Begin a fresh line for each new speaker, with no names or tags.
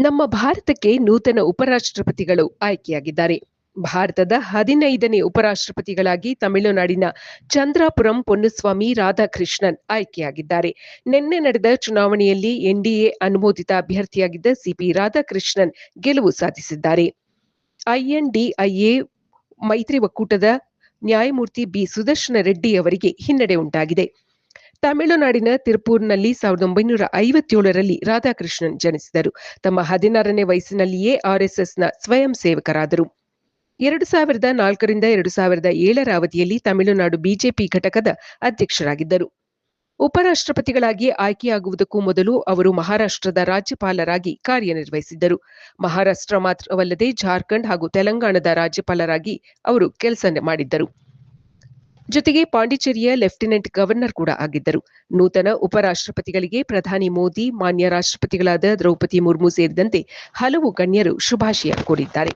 ನಮ್ಮ ಭಾರತಕ್ಕೆ ನೂತನ ಉಪರಾಷ್ಟ್ರಪತಿಗಳು ಆಯ್ಕೆಯಾಗಿದ್ದಾರೆ. ಭಾರತದ 15ನೇ ಉಪರಾಷ್ಟ್ರಪತಿಗಳಾಗಿ ತಮಿಳುನಾಡಿನ ಚಂದ್ರಾಪುರಂ ಪೊನ್ನುಸ್ವಾಮಿ ರಾಧಾಕೃಷ್ಣನ್ ಆಯ್ಕೆಯಾಗಿದ್ದಾರೆ. ನಿನ್ನೆ ನಡೆದ ಚುನಾವಣೆಯಲ್ಲಿ ಎನ್ಡಿಎ ಅನುಮೋದಿತ ಅಭ್ಯರ್ಥಿಯಾಗಿದ್ದ ಸಿಪಿ ರಾಧಾಕೃಷ್ಣನ್ ಗೆಲುವು ಸಾಧಿಸಿದ್ದಾರೆ. ಐಎನ್ಡಿಐಎ ಮೈತ್ರಿ ಒಕ್ಕೂಟದ ನ್ಯಾಯಮೂರ್ತಿ ಬಿ ಸುದರ್ಶನ ರೆಡ್ಡಿ ಅವರಿಗೆ ಹಿನ್ನಡೆ ಉಂಟಾಗಿದೆ. ತಮಿಳುನಾಡಿನ ತಿರುಪೂರ್ನಲ್ಲಿ 1957ರಲ್ಲಿ ರಾಧಾಕೃಷ್ಣನ್ ಜನಿಸಿದರು. ತಮ್ಮ 16ನೇ ವಯಸ್ಸಿನಲ್ಲಿಯೇ ಆರ್ಎಸ್ಎಸ್ನ ಸ್ವಯಂ ಸೇವಕರಾದರು. 2004ರಿಂದ 2007ರ ಅವಧಿಯಲ್ಲಿ ತಮಿಳುನಾಡು ಬಿಜೆಪಿ ಘಟಕದ ಅಧ್ಯಕ್ಷರಾಗಿದ್ದರು. ಉಪರಾಷ್ಟ್ರಪತಿಗಳಾಗಿ ಆಯ್ಕೆಯಾಗುವುದಕ್ಕೂ ಮೊದಲು ಅವರು ಮಹಾರಾಷ್ಟ್ರದ ರಾಜ್ಯಪಾಲರಾಗಿ ಕಾರ್ಯನಿರ್ವಹಿಸಿದ್ದರು. ಮಹಾರಾಷ್ಟ್ರ ಮಾತ್ರವಲ್ಲದೆ ಜಾರ್ಖಂಡ್ ಹಾಗೂ ತೆಲಂಗಾಣದ ರಾಜ್ಯಪಾಲರಾಗಿ ಅವರು ಕೆಲಸ ಮಾಡಿದ್ದರು. ಜೊತೆಗೆ ಪಾಂಡಿಚೇರಿಯ ಲೆಫ್ಟಿನೆಂಟ್ ಗವರ್ನರ್ ಕೂಡ ಆಗಿದ್ದರು. ನೂತನ ಉಪರಾಷ್ಟ್ರಪತಿಗಳಿಗೆ ಪ್ರಧಾನಿ ಮೋದಿ, ಮಾನ್ಯ ರಾಷ್ಟ್ರಪತಿಗಳಾದ ದ್ರೌಪದಿ ಮುರ್ಮು ಸೇರಿದಂತೆ ಹಲವು ಗಣ್ಯರು ಶುಭಾಶಯ ಕೋರಿದ್ದಾರೆ.